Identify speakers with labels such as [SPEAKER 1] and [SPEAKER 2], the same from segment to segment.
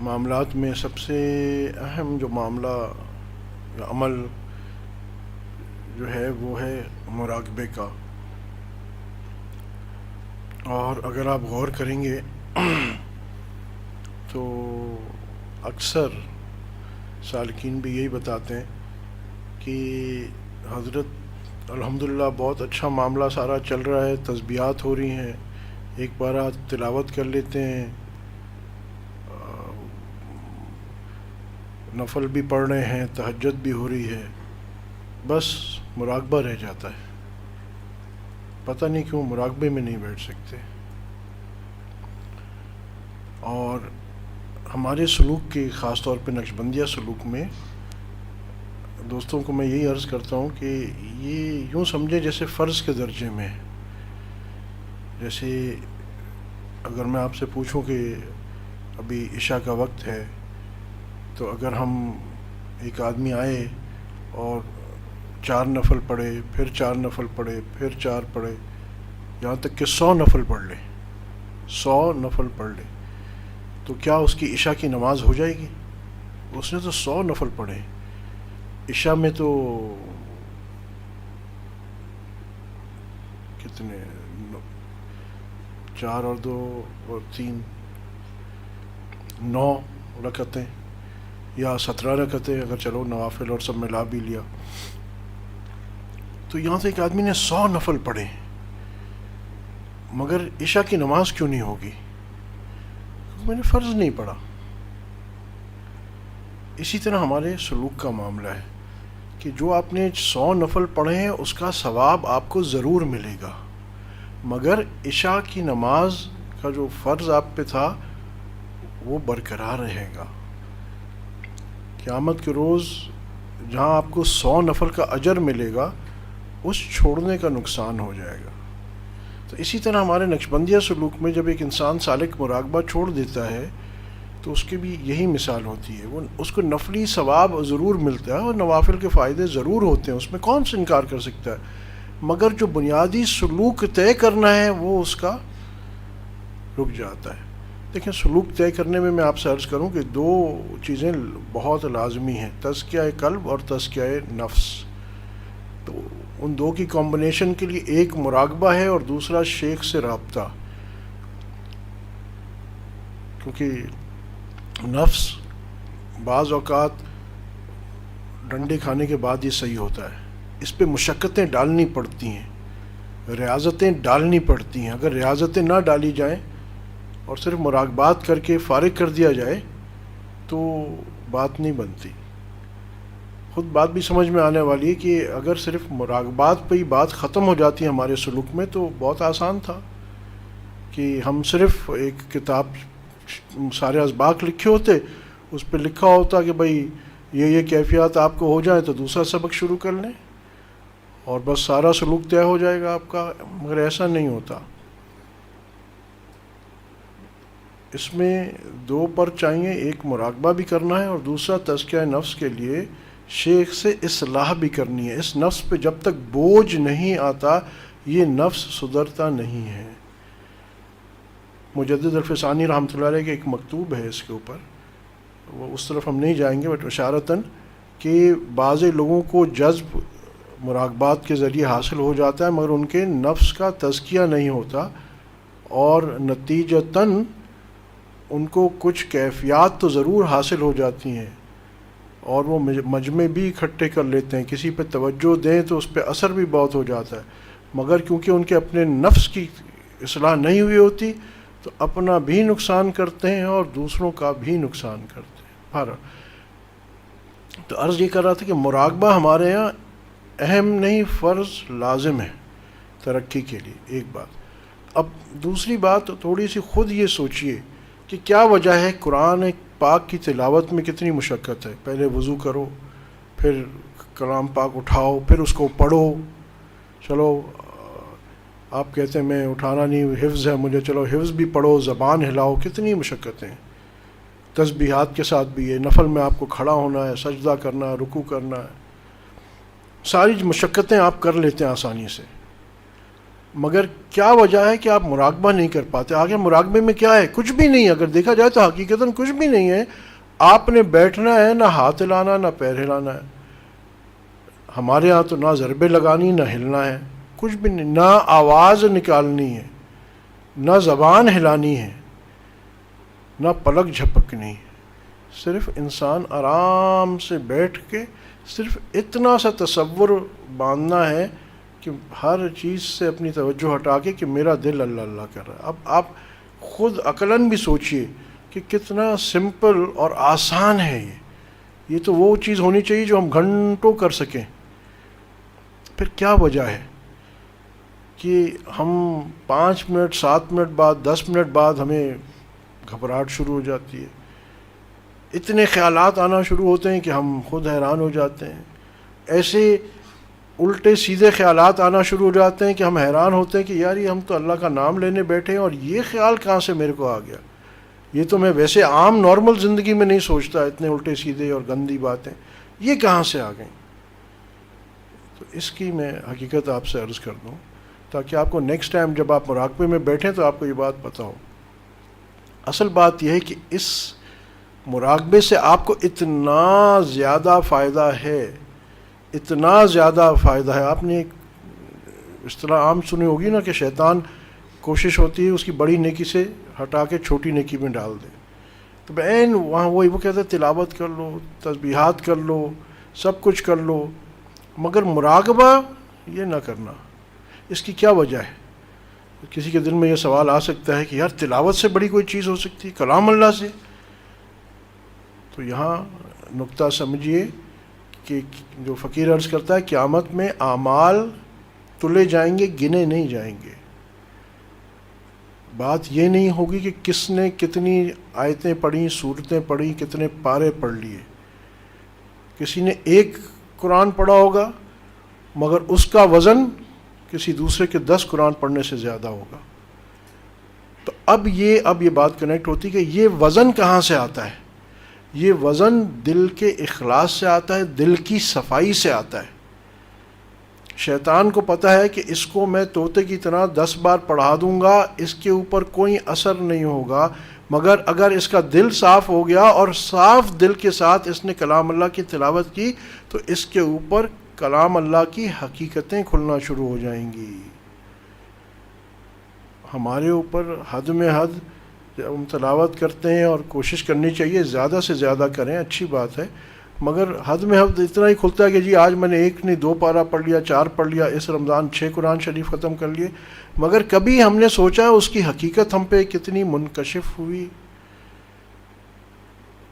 [SPEAKER 1] معاملات میں سب سے اہم جو معاملہ یا عمل جو ہے وہ ہے مراقبے کا. اور اگر آپ غور کریں گے تو اکثر سالکین بھی یہی بتاتے ہیں کہ حضرت الحمدللہ بہت اچھا معاملہ سارا چل رہا ہے، تسبیحات ہو رہی ہیں، ایک بار تلاوت کر لیتے ہیں، نفل بھی پڑھ رہے ہیں، تہجد بھی ہو رہی ہے، بس مراقبہ رہ جاتا ہے. پتہ نہیں کیوں مراقبے میں نہیں بیٹھ سکتے. اور ہمارے سلوک کے خاص طور پہ نقشبندیہ سلوک میں دوستوں کو میں یہی عرض کرتا ہوں کہ یہ یوں سمجھیں جیسے فرض کے درجے میں. جیسے اگر میں آپ سے پوچھوں کہ ابھی عشاء کا وقت ہے، تو اگر ہم ایک آدمی آئے اور 4 نفل پڑھے، پھر 4 نفل پڑھے، پھر 4 پڑھے، یہاں تک کہ 100 نفل پڑھ لے، 100 نفل پڑھ لے، تو کیا اس کی عشاء کی نماز ہو جائے گی؟ اس نے تو 100 نفل پڑھے. عشاء میں تو کتنے 4 اور 2 اور 3 9 رکعتیں یا 17 رکعتیں، اگر چلو نوافل اور سب ملا بھی لیا. تو یہاں سے ایک آدمی نے 100 نفل پڑھے، مگر عشاء کی نماز کیوں نہیں ہوگی؟ میں نے فرض نہیں پڑھا. اسی طرح ہمارے سلوک کا معاملہ ہے کہ جو آپ نے 100 نفل پڑھے ہیں اس کا ثواب آپ کو ضرور ملے گا، مگر عشاء کی نماز کا جو فرض آپ پہ تھا وہ برقرار رہے گا. قیامت کے روز جہاں آپ کو 100 نفل کا اجر ملے گا، اس چھوڑنے کا نقصان ہو جائے گا. تو اسی طرح ہمارے نقشبندیہ سلوک میں جب ایک انسان سالک مراقبہ چھوڑ دیتا ہے تو اس کی بھی یہی مثال ہوتی ہے. وہ اس کو نفلی ثواب ضرور ملتا ہے اور نوافل کے فائدے ضرور ہوتے ہیں، اس میں کون سے انکار کر سکتا ہے، مگر جو بنیادی سلوک طے کرنا ہے وہ اس کا رک جاتا ہے. دیکھیں، سلوک طے کرنے میں آپ سے عرض کروں کہ 2 چیزیں بہت لازمی ہیں، تزکیہ قلب اور تزکیہ نفس. تو ان 2 کی کمبینیشن کے لیے ایک مراقبہ ہے اور دوسرا شیخ سے رابطہ. کیونکہ نفس بعض اوقات ڈنڈے کھانے کے بعد یہ صحیح ہوتا ہے، اس پہ مشقتیں ڈالنی پڑتی ہیں، ریاضتیں ڈالنی پڑتی ہیں. اگر ریاضتیں نہ ڈالی جائیں اور صرف مراقبات کر کے فارغ کر دیا جائے تو بات نہیں بنتی. خود بات بھی سمجھ میں آنے والی ہے کہ اگر صرف مراقبات پہ ہی بات ختم ہو جاتی ہے ہمارے سلوک میں تو بہت آسان تھا کہ ہم صرف ایک کتاب سارے اسباق لکھے ہوتے، اس پہ لکھا ہوتا کہ بھائی یہ کیفیات آپ کو ہو جائیں تو دوسرا سبق شروع کر لیں اور بس سارا سلوک طے ہو جائے گا آپ کا. مگر ایسا نہیں ہوتا. اس میں 2 پر چاہیے، ایک مراقبہ بھی کرنا ہے اور دوسرا تزکیہ نفس کے لیے شیخ سے اصلاح بھی کرنی ہے. اس نفس پہ جب تک بوجھ نہیں آتا یہ نفس سدھرتا نہیں ہے. مجدد الفسانی رحمۃ اللہ علیہ کے ایک مکتوب ہے اس کے اوپر، وہ اس طرف ہم نہیں جائیں گے، بٹ اشارتاً کہ بعض لوگوں کو جذب مراقبات کے ذریعے حاصل ہو جاتا ہے مگر ان کے نفس کا تزکیہ نہیں ہوتا، اور نتیجتاً ان کو کچھ کیفیات تو ضرور حاصل ہو جاتی ہیں اور وہ مجمع بھی اکٹھے کر لیتے ہیں، کسی پہ توجہ دیں تو اس پہ اثر بھی بہت ہو جاتا ہے، مگر کیونکہ ان کے اپنے نفس کی اصلاح نہیں ہوئی ہوتی تو اپنا بھی نقصان کرتے ہیں اور دوسروں کا بھی نقصان کرتے ہیں. تو عرض یہ کر رہا تھا کہ مراقبہ ہمارے یہاں اہم نہیں، فرض لازم ہے ترقی کے لیے. ایک بات. اب دوسری بات تھوڑی سی خود یہ سوچئے کہ کیا وجہ ہے قرآن پاک کی تلاوت میں کتنی مشقت ہے. پہلے وضو کرو، پھر کلام پاک اٹھاؤ، پھر اس کو پڑھو. چلو آپ کہتے ہیں میں اٹھانا نہیں، حفظ ہے مجھے، چلو حفظ بھی پڑھو، زبان ہلاؤ، کتنی مشقتیں. تسبیحات کے ساتھ بھی ہے، نفل میں آپ کو کھڑا ہونا ہے، سجدہ کرنا ہے، رکوع کرنا ہے، ساری مشقتیں آپ کر لیتے ہیں آسانی سے. مگر کیا وجہ ہے کہ آپ مراقبہ نہیں کر پاتے؟ آگے مراقبے میں کیا ہے؟ کچھ بھی نہیں. اگر دیکھا جائے تو حقیقتاً کچھ بھی نہیں ہے. آپ نے بیٹھنا ہے، نہ ہاتھ ہلانا نہ پیر ہلانا ہے. ہمارے ہاں تو نہ ضربے لگانی نہ ہلنا ہے، کچھ بھی نہیں. نہ آواز نکالنی ہے، نہ زبان ہلانی ہے، نہ پلک جھپکنی. صرف انسان آرام سے بیٹھ کے صرف اتنا سا تصور باندھنا ہے کہ ہر چیز سے اپنی توجہ ہٹا کے کہ میرا دل اللہ اللہ کر رہا ہے. اب آپ خود عقلاً بھی سوچئے کہ کتنا سمپل اور آسان ہے یہ تو وہ چیز ہونی چاہیے جو ہم گھنٹوں کر سکیں. پھر کیا وجہ ہے کہ ہم 5 منٹ 7 منٹ بعد 10 منٹ بعد ہمیں گھبراہٹ شروع ہو جاتی ہے، اتنے خیالات آنا شروع ہوتے ہیں کہ ہم خود حیران ہو جاتے ہیں. ایسے الٹے سیدھے خیالات آنا شروع ہو جاتے ہیں کہ ہم حیران ہوتے ہیں کہ یار یہ ہم تو اللہ کا نام لینے بیٹھے ہیں اور یہ خیال کہاں سے میرے کو آ گیا؟ یہ تو میں ویسے عام نارمل زندگی میں نہیں سوچتا، اتنے الٹے سیدھے اور گندی باتیں یہ کہاں سے آ گئیں؟ تو اس کی میں حقیقت آپ سے عرض کر دوں تاکہ آپ کو نیکسٹ ٹائم جب آپ مراقبے میں بیٹھیں تو آپ کو یہ بات پتہ ہو. اصل بات یہ ہے کہ اس مراقبے سے آپ کو اتنا زیادہ فائدہ ہے، اتنا زیادہ فائدہ ہے. آپ نے ایک اصطلاح عام سنی ہوگی نا کہ شیطان کوشش ہوتی ہے اس کی بڑی نیکی سے ہٹا کے چھوٹی نیکی میں ڈال دے. تو بہن وہاں وہ کہتا ہے تلاوت کر لو، تسبیحات کر لو، سب کچھ کر لو، مگر مراقبہ یہ نہ کرنا. اس کی کیا وجہ ہے؟ کسی کے دل میں یہ سوال آ سکتا ہے کہ یار تلاوت سے بڑی کوئی چیز ہو سکتی ہے کلام اللہ سے؟ تو یہاں نقطہ سمجھیے کہ جو فقیر عرض کرتا ہے قیامت میں اعمال تلے جائیں گے، گنے نہیں جائیں گے. بات یہ نہیں ہوگی کہ کس نے کتنی آیتیں پڑھیں، سورتیں پڑھیں، کتنے پارے پڑھ لیے. کسی نے ایک قرآن پڑھا ہوگا مگر اس کا وزن کسی دوسرے کے 10 قرآن پڑھنے سے زیادہ ہوگا. تو اب یہ بات کنیکٹ ہوتی کہ یہ وزن کہاں سے آتا ہے؟ یہ وزن دل کے اخلاص سے آتا ہے، دل کی صفائی سے آتا ہے. شیطان کو پتہ ہے کہ اس کو میں طوطے کی طرح 10 بار پڑھا دوں گا، اس کے اوپر کوئی اثر نہیں ہوگا، مگر اگر اس کا دل صاف ہو گیا اور صاف دل کے ساتھ اس نے کلام اللہ کی تلاوت کی تو اس کے اوپر کلام اللہ کی حقیقتیں کھلنا شروع ہو جائیں گی. ہمارے اوپر حد میں حد جب ہم تلاوت کرتے ہیں، اور کوشش کرنی چاہیے زیادہ سے زیادہ کریں، اچھی بات ہے، مگر حد میں حد اتنا ہی کھلتا ہے کہ جی آج میں نے 1 نہیں 2 پارہ پڑھ لیا، 4 پڑھ لیا، اس رمضان 6 قرآن شریف ختم کر لیے، مگر کبھی ہم نے سوچا اس کی حقیقت ہم پہ کتنی منکشف ہوئی.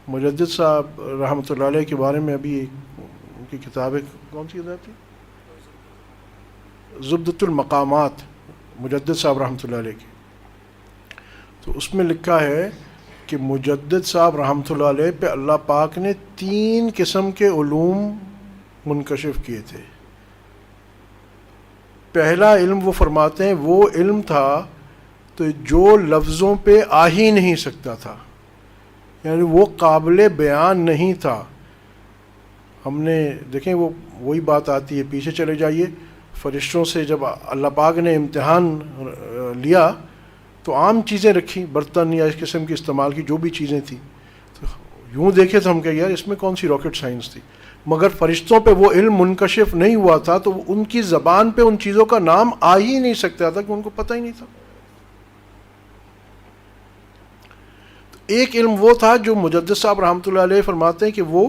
[SPEAKER 1] مجدد صاحب رحمۃ اللہ علیہ کے بارے میں ابھی ان کی کتاب کون سی کتاب تھی؟ زبدۃ المقامات، مجدد صاحب رحمۃ اللہ علیہ کی. تو اس میں لکھا ہے کہ مجدد صاحب رحمۃ اللہ علیہ پہ اللہ پاک نے 3 قسم کے علوم منکشف کیے تھے. پہلا علم وہ فرماتے ہیں وہ علم تھا تو جو لفظوں پہ آ ہی نہیں سکتا تھا، یعنی وہ قابل بیان نہیں تھا. ہم نے دیکھیں وہی بات آتی ہے، پیچھے چلے جائیے، فرشتوں سے جب اللہ پاک نے امتحان لیا تو عام چیزیں رکھی، برتن یا اس قسم کی استعمال کی جو بھی چیزیں تھیں، تو یوں دیکھے تو ہم کہیں یار اس میں کون سی راکٹ سائنس تھی، مگر فرشتوں پہ وہ علم منکشف نہیں ہوا تھا تو ان کی زبان پہ ان چیزوں کا نام آ ہی نہیں سکتا تھا کہ ان کو پتہ ہی نہیں تھا. تو ایک علم وہ تھا جو مجدد صاحب رحمۃ اللہ علیہ فرماتے ہیں کہ وہ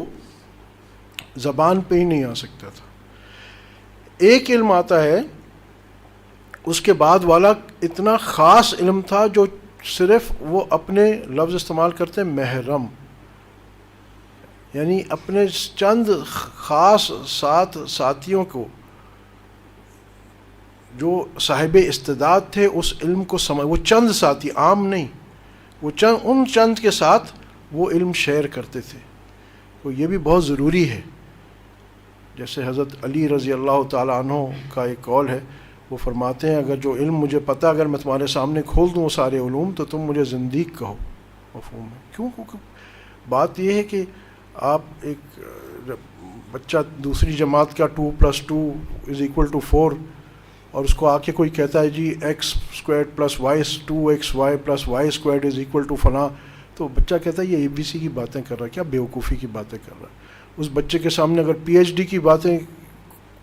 [SPEAKER 1] زبان پہ ہی نہیں آ سکتا تھا. ایک علم آتا ہے اس کے بعد والا اتنا خاص علم تھا جو صرف وہ اپنے لفظ استعمال کرتے ہیں محرم، یعنی اپنے چند خاص ساتھیوں کو جو صاحب استعداد تھے اس علم کو وہ چند ساتھی، عام نہیں، وہ ان چند کے ساتھ وہ علم شیئر کرتے تھے. تو یہ بھی بہت ضروری ہے. جیسے حضرت علی رضی اللہ تعالیٰ عنہ کا ایک قول ہے، وہ فرماتے ہیں اگر جو علم مجھے پتہ اگر میں تمہارے سامنے کھول دوں وہ سارے علوم تو تم مجھے زندیق کہو. مفہوم ہے کیوں؟ بات یہ ہے کہ آپ ایک بچہ دوسری جماعت کا 2+2 = 4 اور اس کو آ کے کوئی کہتا ہے جی x² + y 2xy + y² = فلاں، تو بچہ کہتا ہے یہ ABC کی باتیں کر رہا ہے، کیا بیوقوفی کی باتیں کر رہا ہے۔ اس بچے کے سامنے اگر PhD کی باتیں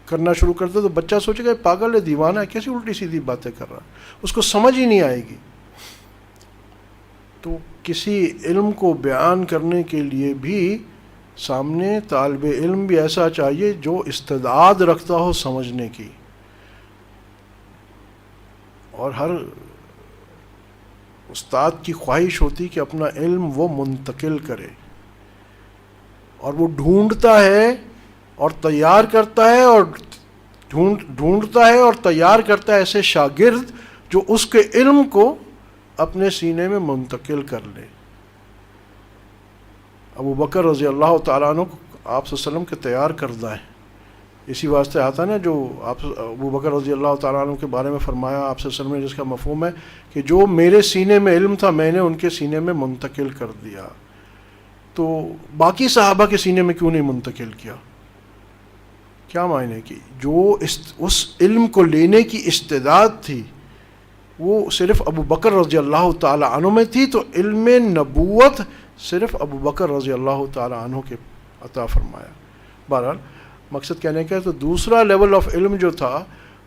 [SPEAKER 1] کرنا شروع کرتے تو بچہ سوچے گا پاگل ہے، دیوانہ ہے، کیسی الٹی سیدھی باتیں کر رہا ہے، اس کو سمجھ ہی نہیں آئے گی۔ تو کسی علم کو بیان کرنے کے لیے بھی سامنے طالب علم بھی ایسا چاہیے جو استعداد رکھتا ہو سمجھنے کی، اور ہر استاد کی خواہش ہوتی کہ اپنا علم وہ منتقل کرے، اور وہ ڈھونڈتا ہے اور تیار کرتا ہے، اور ڈھونڈتا ہے اور تیار کرتا ہے ایسے شاگرد جو اس کے علم کو اپنے سینے میں منتقل کر لے۔ ابو بکر رضی اللہ تعالیٰ عنہ آپ صلی اللہ علیہ وسلم کے تیار کردہ ہیں، اسی واسطے آتا ہے نا جو آپ ابو بکر رضی اللہ تعالیٰ عنہ کے بارے میں فرمایا آپ صلی اللہ علیہ وسلم نے، جس کا مفہوم ہے کہ جو میرے سینے میں علم تھا میں نے ان کے سینے میں منتقل کر دیا، تو باقی صحابہ کے سینے میں کیوں نہیں منتقل کیا؟ کیا معنی کہ جو اس علم کو لینے کی استعداد تھی وہ صرف ابو بکر رضی اللہ تعالیٰ عنہ میں تھی، تو علم نبوت صرف ابو بکر رضی اللہ تعالیٰ عنہ کے عطا فرمایا۔ بہرحال مقصد کہنے کا ہے، تو دوسرا لیول آف علم جو تھا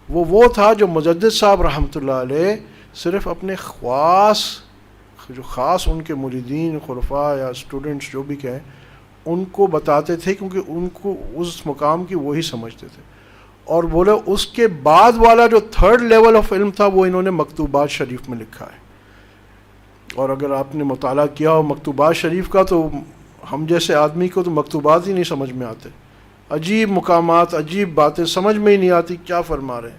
[SPEAKER 1] وہ تھا جو مجدد صاحب رحمۃ اللہ علیہ صرف اپنے جو خاص ان کے مریدین خلفاء یا اسٹوڈنٹس جو بھی کہیں ان کو بتاتے تھے، کیونکہ ان کو اس مقام کی وہی سمجھتے تھے، اور بولے اس کے بعد والا جو تھرڈ لیول آف علم تھا وہ انہوں نے مکتوبات شریف میں لکھا ہے۔ اور اگر آپ نے مطالعہ کیا ہو مکتوبات شریف کا تو ہم جیسے آدمی کو تو مکتوبات ہی نہیں سمجھ میں آتے، عجیب مقامات، عجیب باتیں سمجھ میں ہی نہیں آتی کیا فرما رہے ہیں۔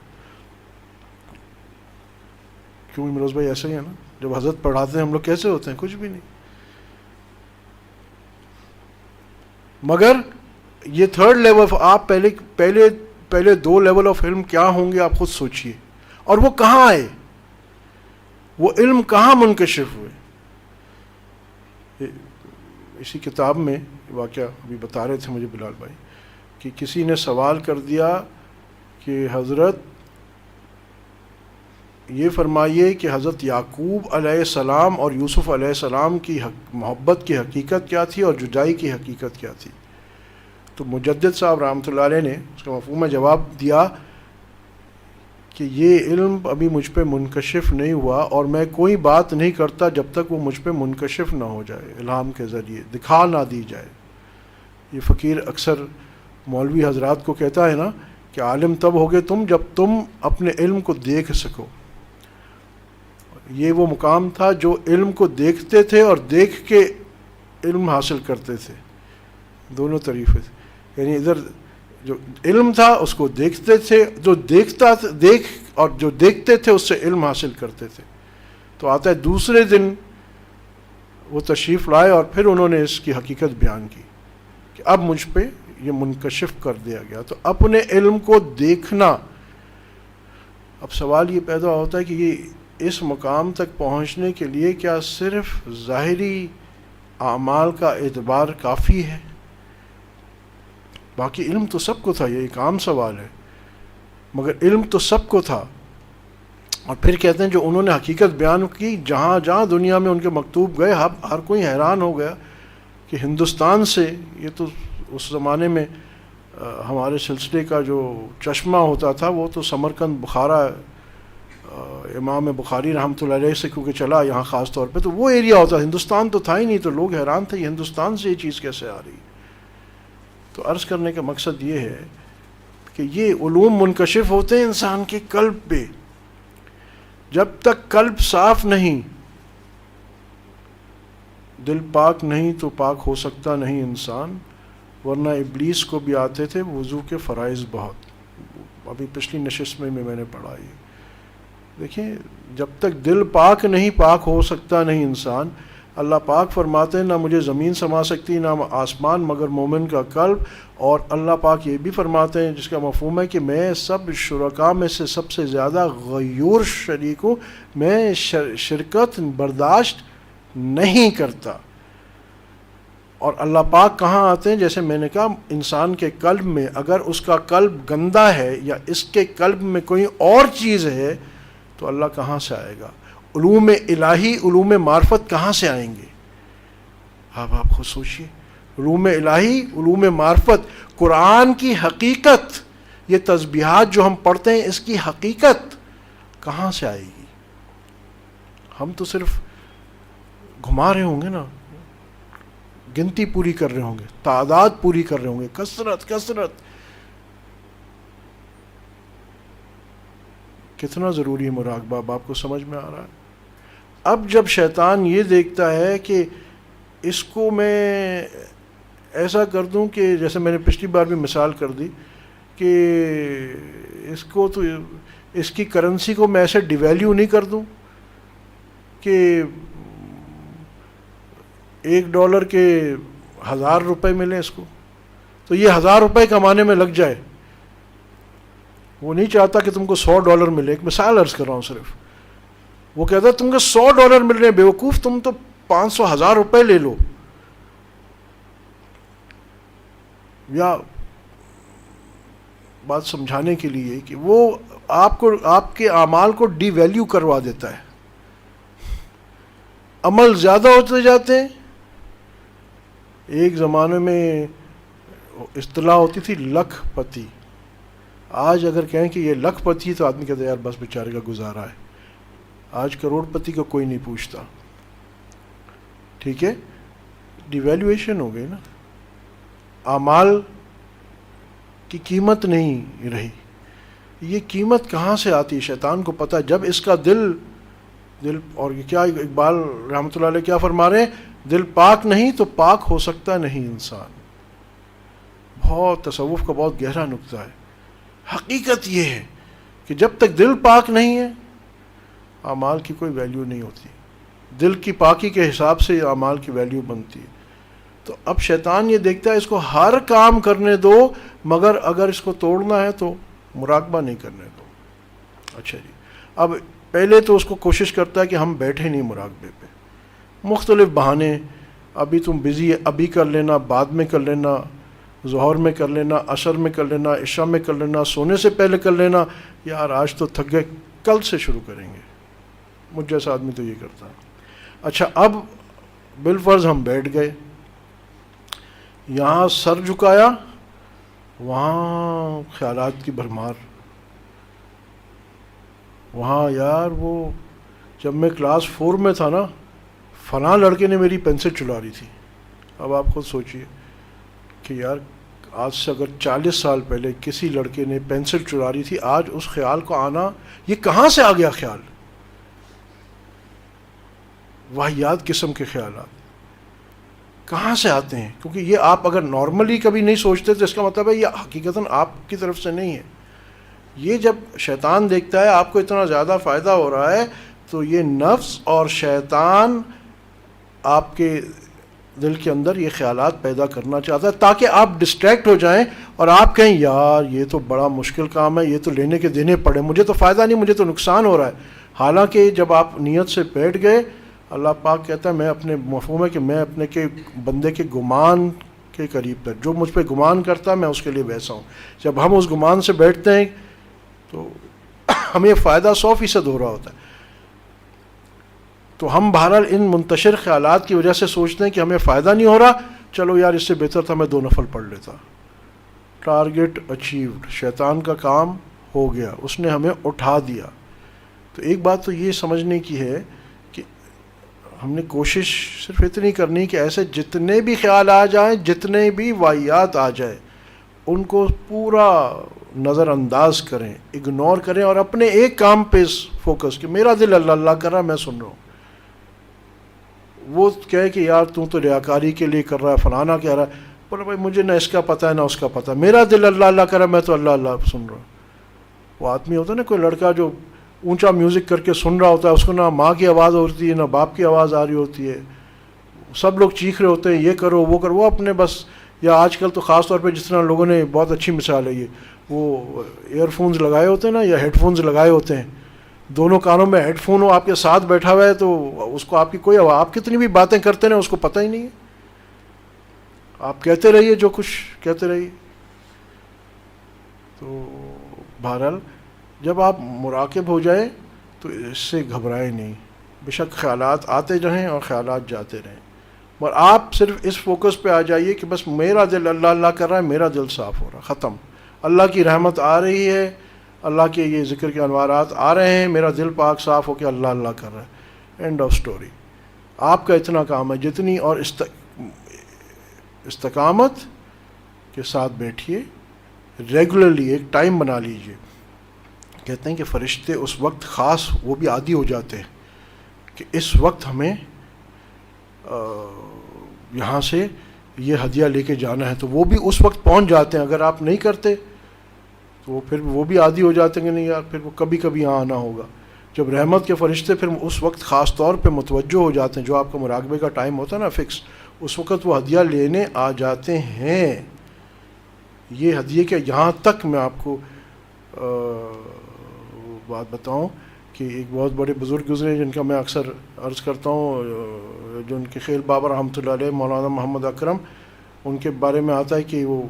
[SPEAKER 1] کیوں امروز بھائی ایسا ہی ہے نا، جب حضرت پڑھاتے ہیں ہم لوگ کیسے ہوتے ہیں؟ کچھ بھی نہیں۔ مگر یہ تھرڈ لیول، آپ پہلے دو لیول آف علم کیا ہوں گے آپ خود سوچئے، اور وہ کہاں آئے، وہ علم کہاں منکشف ہوئے۔ اسی کتاب میں واقعہ ابھی بتا رہے تھے مجھے بلال بھائی کہ کسی نے سوال کر دیا کہ حضرت یہ فرمائیے کہ حضرت یعقوب علیہ السلام اور یوسف علیہ السلام کی محبت کی حقیقت کیا تھی اور جدائی کی حقیقت کیا تھی؟ تو مجدد صاحب رحمۃ اللہ علیہ نے اس کا مفہوم میں جواب دیا کہ یہ علم ابھی مجھ پہ منکشف نہیں ہوا، اور میں کوئی بات نہیں کرتا جب تک وہ مجھ پہ منکشف نہ ہو جائے، الہام کے ذریعے دکھا نہ دی جائے۔ یہ فقیر اکثر مولوی حضرات کو کہتا ہے نا کہ عالم تب ہوگے تم جب تم اپنے علم کو دیکھ سکو۔ یہ وہ مقام تھا جو علم کو دیکھتے تھے اور دیکھ کے علم حاصل کرتے تھے، دونوں طریقے تھے، یعنی ادھر جو علم تھا اس کو دیکھتے تھے، جو دیکھتے تھے اس سے علم حاصل کرتے تھے۔ تو آتا ہے دوسرے دن وہ تشریف لائے اور پھر انہوں نے اس کی حقیقت بیان کی کہ اب مجھ پہ یہ منکشف کر دیا گیا۔ تو اپنے علم کو دیکھنا، اب سوال یہ پیدا ہوتا ہے کہ یہ اس مقام تک پہنچنے کے لیے کیا صرف ظاہری اعمال کا اعتبار کافی ہے؟ باقی علم تو سب کو تھا، یہ ایک عام سوال ہے، مگر علم تو سب کو تھا۔ اور پھر کہتے ہیں جو انہوں نے حقیقت بیان کی، جہاں جہاں دنیا میں ان کے مکتوب گئے ہر کوئی حیران ہو گیا کہ ہندوستان سے، یہ تو اس زمانے میں ہمارے سلسلے کا جو چشمہ ہوتا تھا وہ تو سمرقند بخارا امام بخاری رحمۃ اللہ علیہ سے کیونکہ چلا یہاں خاص طور پہ، تو وہ ایریا ہوتا، ہندوستان تو تھا ہی نہیں، تو لوگ حیران تھے یہ ہندوستان سے یہ چیز کیسے آ رہی۔ تو عرض کرنے کا مقصد یہ ہے کہ یہ علوم منکشف ہوتے ہیں انسان کے قلب پہ، جب تک قلب صاف نہیں، دل پاک نہیں تو پاک ہو سکتا نہیں انسان، ورنہ ابلیس کو بھی آتے تھے وضو کے فرائض بہت۔ ابھی پچھلی نشست میں میں نے پڑھا یہ، دیکھیں جب تک دل پاک نہیں، پاک ہو سکتا نہیں انسان۔ اللہ پاک فرماتے ہیں نہ مجھے زمین سما سکتی نہ آسمان مگر مومن کا قلب، اور اللہ پاک یہ بھی فرماتے ہیں جس کا مفہوم ہے کہ میں سب شرکاء میں سے سب سے زیادہ غیور شریک ہوں، میں شرکت برداشت نہیں کرتا۔ اور اللہ پاک کہاں آتے ہیں؟ جیسے میں نے کہا انسان کے قلب میں اگر اس کا قلب گندا ہے یا اس کے قلب میں کوئی اور چیز ہے تو اللہ کہاں سے آئے گا؟ علوم الہی، علوم معرفت کہاں سے آئیں گے؟ آپ خود سوچئے، علوم الہی، علوم معرفت، قرآن کی حقیقت، یہ تسبیحات جو ہم پڑھتے ہیں اس کی حقیقت کہاں سے آئے گی؟ ہم تو صرف گھما رہے ہوں گے نا، گنتی پوری کر رہے ہوں گے، تعداد پوری کر رہے ہوں گے، کثرت. کتنا ضروری ہے مراقبہ، اب آپ کو سمجھ میں آ رہا ہے؟ اب جب شیطان یہ دیکھتا ہے کہ اس کو میں ایسا کر دوں کہ جیسے میں نے پچھلی بار بھی مثال کر دی کہ اس کو تو اس کی کرنسی کو میں ایسے ڈیویلیو نہیں کر دوں کہ $1 کے 1000 روپے ملیں اس کو، تو یہ 1000 روپے کمانے میں لگ جائے. وہ نہیں چاہتا کہ تم کو $100 ملے. ایک مثال عرض کر رہا ہوں صرف. وہ کہتا ہے تم کو $100 مل رہے ہیں، بیوقوف تم تو 500,000 روپے لے لو. یا بات سمجھانے کے لیے کہ وہ آپ کے اعمال کو ڈی ویلیو کروا دیتا ہے. عمل زیادہ ہوتے جاتے ہیں. ایک زمانے میں اصطلاح ہوتی تھی لکھ پتی. آج اگر کہیں کہ یہ لکھ پتی تو آدمی کہتا ہے یار بس بیچارے کا گزارا ہے. آج کروڑ پتی کو کوئی نہیں پوچھتا. ٹھیک ہے، ڈیویلیویشن ہو گئی نا، اعمال کی قیمت نہیں رہی. یہ قیمت کہاں سے آتی ہے؟ شیطان کو پتہ. جب اس کا دل اور کیا اقبال رحمۃ اللہ علیہ کیا فرما رہے ہیں، دل پاک نہیں تو پاک ہو سکتا نہیں انسان. بہت تصوف کا بہت گہرا نقطہ ہے. حقیقت یہ ہے کہ جب تک دل پاک نہیں ہے اعمال کی کوئی ویلیو نہیں ہوتی. دل کی پاکی کے حساب سے اعمال کی ویلیو بنتی ہے. تو اب شیطان یہ دیکھتا ہے اس کو ہر کام کرنے دو، مگر اگر اس کو توڑنا ہے تو مراقبہ نہیں کرنے دو. اچھا جی، اب پہلے تو اس کو کوشش کرتا ہے کہ ہم بیٹھے نہیں مراقبے پہ. مختلف بہانے، ابھی تم بزی ہے ابھی کر لینا، بعد میں کر لینا، ظہر میں کر لینا، عصر میں کر لینا، عشاء میں کر لینا، سونے سے پہلے کر لینا. یار آج تو تھک گئے، کل سے شروع کریں گے. مجھ جیسا آدمی تو یہ کرتا ہے. اچھا اب بالفرض ہم بیٹھ گئے، یہاں سر جھکایا، وہاں خیالات کی بھرمار. وہاں یار وہ جب میں کلاس 4 میں تھا نا، فلاں لڑکے نے میری پینسل چلا رہی تھی. اب آپ خود سوچئے کہ یار آج سے اگر 40 سال پہلے کسی لڑکے نے پینسل چلا رہی تھی، آج اس خیال کو آنا، یہ کہاں سے آ گیا خیال؟ واہیات قسم کے خیالات کہاں سے آتے ہیں؟ کیونکہ یہ آپ اگر نارملی کبھی نہیں سوچتے تو اس کا مطلب ہے یہ حقیقتاً آپ کی طرف سے نہیں ہے. یہ جب شیطان دیکھتا ہے آپ کو اتنا زیادہ فائدہ ہو رہا ہے تو یہ نفس اور شیطان آپ کے دل کے اندر یہ خیالات پیدا کرنا چاہتا ہے تاکہ آپ ڈسٹریکٹ ہو جائیں اور آپ کہیں یار یہ تو بڑا مشکل کام ہے، یہ تو لینے کے دینے پڑے، مجھے تو فائدہ نہیں، مجھے تو نقصان ہو رہا ہے. حالانکہ جب آپ نیت سے بیٹھ گئے، اللہ پاک کہتا ہے میں اپنے مفہوم ہے کہ میں اپنے کے بندے کے گمان کے قریب تر، جو مجھ پہ گمان کرتا ہے میں اس کے لیے ویسا ہوں. جب ہم اس گمان سے بیٹھتے ہیں تو ہمیں فائدہ 100% ہو رہا ہوتا ہے. تو ہم بہرحال ان منتشر خیالات کی وجہ سے سوچتے ہیں کہ ہمیں فائدہ نہیں ہو رہا، چلو یار اس سے بہتر تھا میں 2 نفل پڑھ لیتا. ٹارگٹ اچیوڈ، شیطان کا کام ہو گیا، اس نے ہمیں اٹھا دیا. تو ایک بات تو یہ سمجھنے کی ہے کہ ہم نے کوشش صرف اتنی کرنی کہ ایسے جتنے بھی خیال آ جائیں، جتنے بھی واحیات آ جائیں، ان کو پورا نظر انداز کریں، اگنور کریں اور اپنے ایک کام پہ فوکس کہ میرا دل اللہ اللہ کر رہا ہے، میں سن رہا ہوں. وہ کہے کہ یار تو ریاکاری کے لیے کر رہا ہے، فلانا کہہ رہا ہے، بولے بھائی مجھے نہ اس کا پتہ ہے نہ اس کا پتہ، میرا دل اللہ اللہ کر رہا ہے، میں تو اللہ اللہ سن رہا ہوں. وہ آدمی ہوتا ہے نا کوئی لڑکا جو اونچا میوزک کر کے سن رہا ہوتا ہے، اس کو نہ ماں کی آواز ہوتی ہے نہ باپ کی آواز آ رہی ہوتی ہے، سب لوگ چیخ رہے ہوتے ہیں یہ کرو وہ کرو، وہ اپنے بس. یا آج کل تو خاص طور پہ جس طرح لوگوں نے، بہت اچھی مثال ہے یہ، وہ ایئر فونز لگائے ہوتے ہیں نا یا ہیڈ فونز لگائے ہوتے ہیں، دونوں کانوں میں ہیڈ فون ہو، آپ کے ساتھ بیٹھا ہوا ہے تو اس کو آپ کی کوئی آواز، آپ کتنی بھی باتیں کرتے ہیں اس کو پتہ ہی نہیں ہے. آپ کہتے رہیے جو کچھ کہتے رہیے. تو بہرحال جب آپ مراقب ہو جائیں تو اس سے گھبرائیں نہیں. بے شک خیالات آتے رہیں اور خیالات جاتے رہیں، اور آپ صرف اس فوکس پہ آ جائیے کہ بس میرا دل اللہ اللہ کر رہا ہے، میرا دل صاف ہو رہا، ختم. اللہ کی رحمت آ رہی ہے، اللہ کے یہ ذکر کے انوارات آ رہے ہیں، میرا دل پاک صاف ہو کے اللہ اللہ کر رہا ہے. And of story. آپ کا اتنا کام ہے جتنی، اور استقامت کے ساتھ بیٹھیے ریگولرلی. ایک ٹائم بنا لیجئے. کہتے ہیں کہ فرشتے اس وقت خاص وہ بھی عادی ہو جاتے ہیں کہ اس وقت ہمیں یہاں سے یہ ہدیہ لے کے جانا ہے، تو وہ بھی اس وقت پہنچ جاتے ہیں. اگر آپ نہیں کرتے تو پھر وہ بھی عادی ہو جاتے ہیں کہ نہیں یار پھر وہ کبھی کبھی یہاں آنا ہوگا. جب رحمت کے فرشتے پھر اس وقت خاص طور پہ متوجہ ہو جاتے ہیں، جو آپ کا مراقبے کا ٹائم ہوتا ہے نا فکس، اس وقت وہ ہدیہ لینے آ جاتے ہیں. یہ ہدیے کے یہاں تک میں آپ کو بات بتاؤں کہ ایک بہت بڑے بزرگ گزرے جن کا میں اکثر عرض کرتا ہوں، جو ان کے خیل بابا رحمۃ اللہ علیہ، مولانا محمد اکرم، ان کے بارے میں آتا ہے کہ وہ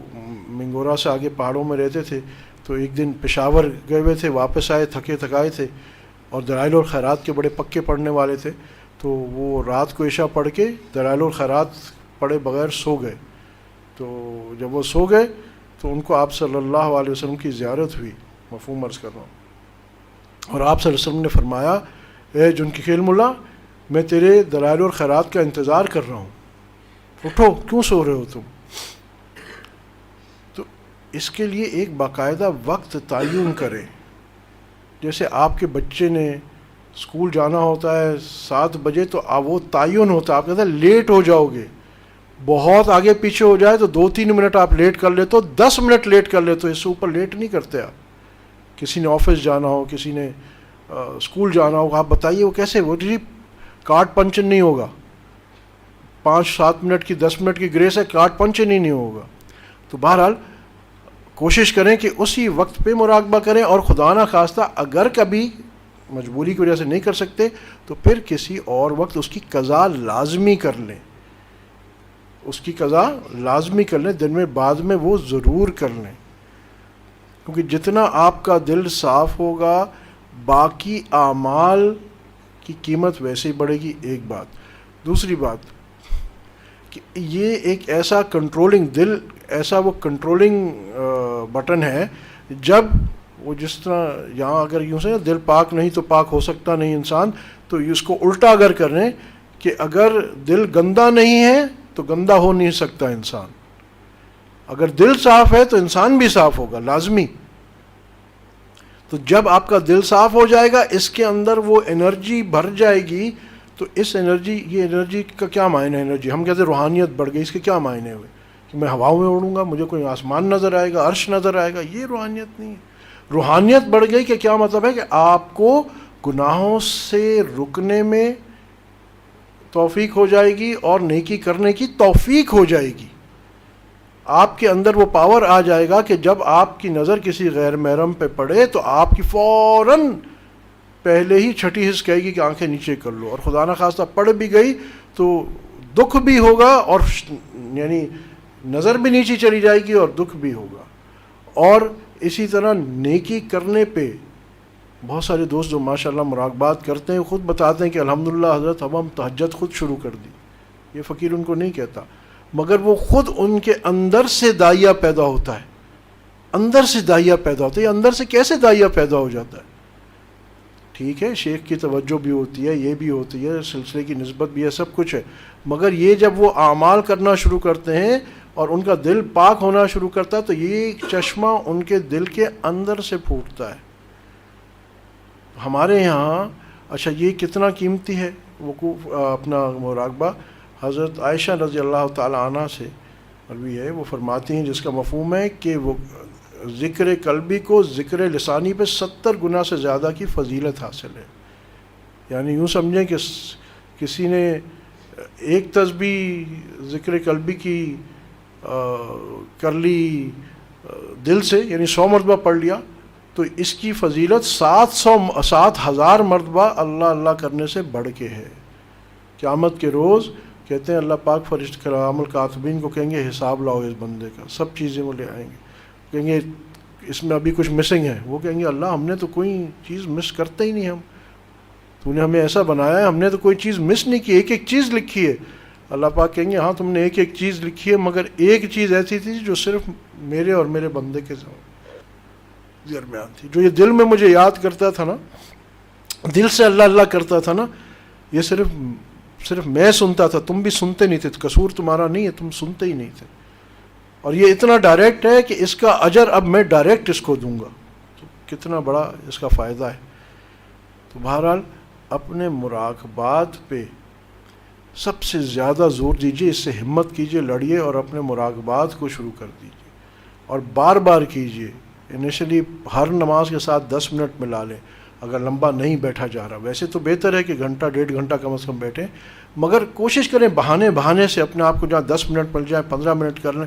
[SPEAKER 1] منگورا سے آگے پہاڑوں میں رہتے تھے. تو ایک دن پشاور گئے ہوئے تھے، واپس آئے تھکے تھکائے تھے، اور دلائل الخیرات کے بڑے پکے پڑھنے والے تھے. تو وہ رات کو عشاء پڑھ کے دلائل الخیرات پڑھے بغیر سو گئے. تو جب وہ سو گئے تو ان کو آپ صلی اللہ علیہ وسلم کی زیارت ہوئی، مفہوم عرض کر رہا ہوں. اور آپ صلی اللہ علیہ وسلم نے فرمایا، اے جن کی خیل ملا، میں تیرے دلائل الخیرات کا انتظار کر رہا ہوں، اٹھو، کیوں سو رہے ہو تم؟ تو اس کے لیے ایک باقاعدہ وقت تعین کریں. جیسے آپ کے بچے نے اسکول جانا ہوتا ہے 7 بجے، تو وہ تعین ہوتا ہے. آپ کہتے ہیں لیٹ ہو جاؤ گے، بہت آگے پیچھے ہو جائے تو 2-3 منٹ آپ لیٹ کر لیتے ہو، 10 منٹ لیٹ کر لیتے ہو، اس سے اوپر لیٹ نہیں کرتے آپ. کسی نے آفس جانا ہو، کسی نے اسکول جانا ہو، آپ بتائیے وہ کیسے، وہ جی کارڈ پنچن نہیں ہوگا. 5-7 منٹ کی 10 منٹ کی گریس ہے، کارڈ پنچن ہی نہیں ہوگا. تو بہرحال کوشش کریں کہ اسی وقت پہ مراقبہ کریں، اور خدا نہ خواستہ اگر کبھی مجبوری کی وجہ سے نہیں کر سکتے تو پھر کسی اور وقت اس کی قضا لازمی کر لیں. اس کی قضا لازمی کر لیں، دن میں بعد میں وہ ضرور کر لیں. کیونکہ جتنا آپ کا دل صاف ہوگا، باقی اعمال کی قیمت ویسے ہی بڑھے گی. ایک بات. دوسری بات کہ یہ ایک ایسا کنٹرولنگ دل، ایسا وہ کنٹرولنگ بٹن ہے، جب وہ جس طرح یہاں اگر یوں سے دل پاک نہیں تو پاک ہو سکتا نہیں انسان، تو اس کو الٹا اگر کریں کہ اگر دل گندا نہیں ہے تو گندا ہو نہیں سکتا انسان. اگر دل صاف ہے تو انسان بھی صاف ہوگا لازمی. تو جب آپ کا دل صاف ہو جائے گا، اس کے اندر وہ انرجی بھر جائے گی. تو اس انرجی، یہ انرجی کا کیا معنی ہے؟ انرجی ہم کہتے ہیں روحانیت بڑھ گئی، اس کے کیا معنی ہوئے؟ کہ میں ہواؤں میں اڑوں گا، مجھے کوئی آسمان نظر آئے گا، عرش نظر آئے گا. یہ روحانیت نہیں ہے. روحانیت بڑھ گئی کہ کیا مطلب ہے کہ آپ کو گناہوں سے رکنے میں توفیق ہو جائے گی اور نیکی کرنے کی توفیق ہو جائے گی. آپ کے اندر وہ پاور آ جائے گا کہ جب آپ کی نظر کسی غیر محرم پہ پڑے تو آپ کی فوراً پہلے ہی چھٹی حص کہے گی کہ آنکھیں نیچے کر لو. اور خدا نہ خواستہ پڑ بھی گئی تو دکھ بھی ہوگا، اور یعنی نظر بھی نیچے چلی جائے گی اور دکھ بھی ہوگا. اور اسی طرح نیکی کرنے پہ بہت سارے دوست جو ماشاءاللہ مراقبات کرتے ہیں خود بتاتے ہیں کہ الحمدللہ حضرت ہم تہجد خود شروع کر دی. یہ فقیر ان کو نہیں کہتا، مگر وہ خود ان کے اندر سے داعیہ پیدا ہوتا ہے. اندر سے داعیہ پیدا ہوتا ہے. یہ اندر سے کیسے داعیہ پیدا ہو جاتا ہے؟ ٹھیک ہے، شیخ کی توجہ بھی ہوتی ہے، یہ بھی ہوتی ہے، سلسلے کی نسبت بھی ہے، سب کچھ ہے، مگر یہ جب وہ اعمال کرنا شروع کرتے ہیں اور ان کا دل پاک ہونا شروع کرتا ہے تو یہ چشمہ ان کے دل کے اندر سے پھوٹتا ہے. ہمارے یہاں اچھا یہ کتنا قیمتی ہے وقوف اپنا مراقبہ. حضرت عائشہ رضی اللہ تعالی عنہ سے مروی ہے، وہ فرماتی ہیں جس کا مفہوم ہے کہ وہ ذکر قلبی کو ذکر لسانی پہ 70 گنا سے زیادہ کی فضیلت حاصل ہے. یعنی یوں سمجھیں کہ کسی نے ایک تسبیح ذکر قلبی کی کر لی دل سے، یعنی 100 مرتبہ پڑھ لیا، تو اس کی فضیلت 7,000 مرتبہ اللہ اللہ کرنے سے بڑھ کے ہے. قیامت کے روز کہتے ہیں اللہ پاک فرشت کرام الکاتبین کو کہیں گے حساب لاؤ اس بندے کا، سب چیزیں وہ لے آئیں گے، کہیں گے اس میں ابھی کچھ مسنگ ہے، وہ کہیں گے اللہ ہم نے تو کوئی چیز مس کرتے ہی نہیں، ہم تو نے ہمیں ایسا بنایا ہے ہم نے تو کوئی چیز مس نہیں کی، ایک ایک چیز لکھی ہے۔ اللہ پاک کہیں گے ہاں تم نے ایک ایک چیز لکھی ہے، مگر ایک چیز ایسی تھی جو صرف میرے اور میرے بندے کے درمیان تھی، جو یہ دل میں مجھے یاد کرتا تھا نا، دل سے اللہ اللہ کرتا تھا نا، یہ صرف میں سنتا تھا، تم بھی سنتے نہیں تھے، قصور تمہارا نہیں ہے، تم سنتے ہی نہیں تھے، اور یہ اتنا ڈائریکٹ ہے کہ اس کا اجر اب میں ڈائریکٹ اس کو دوں گا، تو کتنا بڑا اس کا فائدہ ہے۔ تو بہرحال اپنے مراقبات پہ سب سے زیادہ زور دیجیے، اس سے ہمت کیجیے، لڑیے اور اپنے مراقبات کو شروع کر دیجیے اور بار بار کیجیے۔ انیشلی ہر نماز کے ساتھ 10 منٹ ملا لیں، اگر لمبا نہیں بیٹھا جا رہا، ویسے تو بہتر ہے کہ گھنٹہ 1.5 گھنٹہ کم از کم بیٹھیں، مگر کوشش کریں بہانے سے اپنے آپ کو جہاں 10 منٹ مل جائے 15 منٹ کر لیں،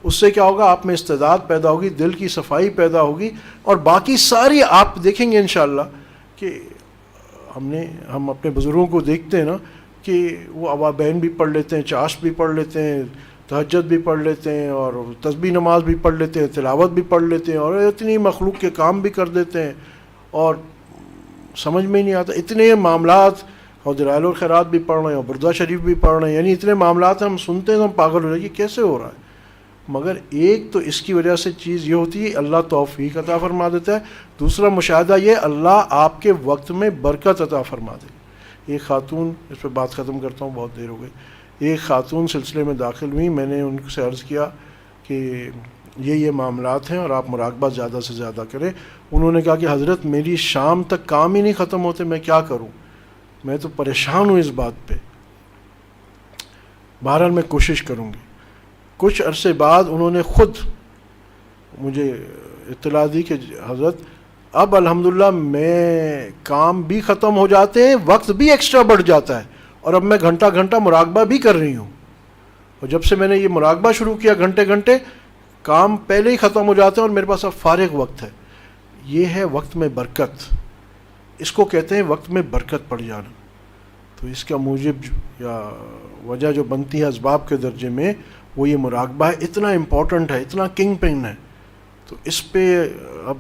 [SPEAKER 1] اس سے کیا ہوگا آپ میں استعداد پیدا ہوگی، دل کی صفائی پیدا ہوگی، اور باقی ساری آپ دیکھیں گے انشاءاللہ کہ ہم اپنے بزرگوں کو دیکھتے ہیں نا کہ وہ اوابین بھی پڑھ لیتے ہیں، چاش بھی پڑھ لیتے ہیں، تہجد بھی پڑھ لیتے ہیں، اور تسبیح نماز بھی پڑھ لیتے ہیں، تلاوت بھی پڑھ لیتے ہیں، اور اتنی مخلوق کے کام بھی کر دیتے ہیں، اور سمجھ میں ہی نہیں آتا اتنے معاملات، اور دلائل الخیرات بھی پڑھ رہے ہیں اور بردہ شریف بھی پڑھ رہے ہیں، یعنی اتنے معاملات ہم سنتے ہیں تو ہم پاگل ہو جائیں، یہ کیسے ہو رہا ہے؟ مگر ایک تو اس کی وجہ سے چیز یہ ہوتی ہے اللہ توفیق عطا فرما دیتا ہے، دوسرا مشاہدہ یہ اللہ آپ کے وقت میں برکت عطا فرما دے۔ ایک خاتون، اس پہ بات ختم کرتا ہوں بہت دیر ہو گئی، ایک خاتون سلسلے میں داخل ہوئی، میں نے ان سے عرض کیا کہ یہ معاملات ہیں اور آپ مراقبہ زیادہ سے زیادہ کریں۔ انہوں نے کہا کہ حضرت میری شام تک کام ہی نہیں ختم ہوتے، میں کیا کروں، میں تو پریشان ہوں اس بات پہ۔ بہرحال میں کوشش کروں گی۔ کچھ عرصے بعد انہوں نے خود مجھے اطلاع دی کہ حضرت اب الحمدللہ میں کام بھی ختم ہو جاتے ہیں، وقت بھی ایکسٹرا بڑھ جاتا ہے، اور اب میں گھنٹہ مراقبہ بھی کر رہی ہوں، اور جب سے میں نے یہ مراقبہ شروع کیا گھنٹے کام پہلے ہی ختم ہو جاتے ہیں اور میرے پاس اب فارغ وقت ہے۔ یہ ہے وقت میں برکت، اس کو کہتے ہیں وقت میں برکت پڑ جانا۔ تو اس کا موجب یا وجہ جو بنتی ہے اسباب کے درجے میں، وہ یہ مراقبہ ہے، اتنا امپورٹنٹ ہے، اتنا کنگ پن ہے، تو اس پہ اب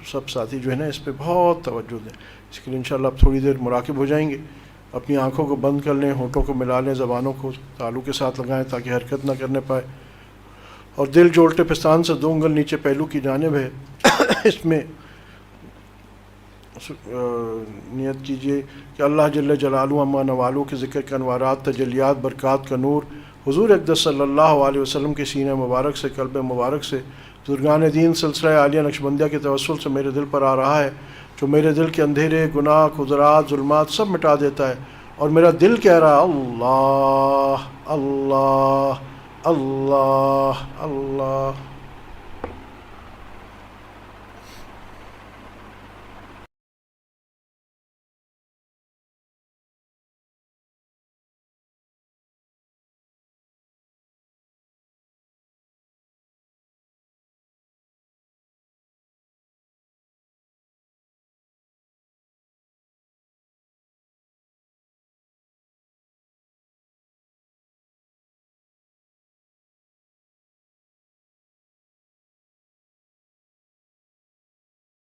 [SPEAKER 1] سب ساتھی جو ہے نا اس پہ بہت توجہ دیں۔ اس کے لیے انشاءاللہ اب تھوڑی دیر مراقب ہو جائیں گے، اپنی آنکھوں کو بند کر لیں، ہونٹوں کو ملا لیں، زبانوں کو تالو کے ساتھ لگائیں تاکہ حرکت نہ کرنے پائے، اور دل جو الٹے پستان سے 2 انگل نیچے پہلو کی جانب ہے اس میں نیت کیجئے کہ اللہ جل جلالہ اما نوالو کے ذکر کے انوارات، تجلیات، برکات کا نور حضور اقدس صلی اللہ علیہ وسلم کے سینہ مبارک سے، قلب مبارک سے، بزرگان دین سلسلہ عالیہ نقشبندیہ کے توسل سے میرے دل پر آ رہا ہے، جو میرے دل کے اندھیرے، گناہ، قدرات، ظلمات سب مٹا دیتا ہے، اور میرا دل کہہ رہا ہے اللہ اللہ اللہ اللہ۔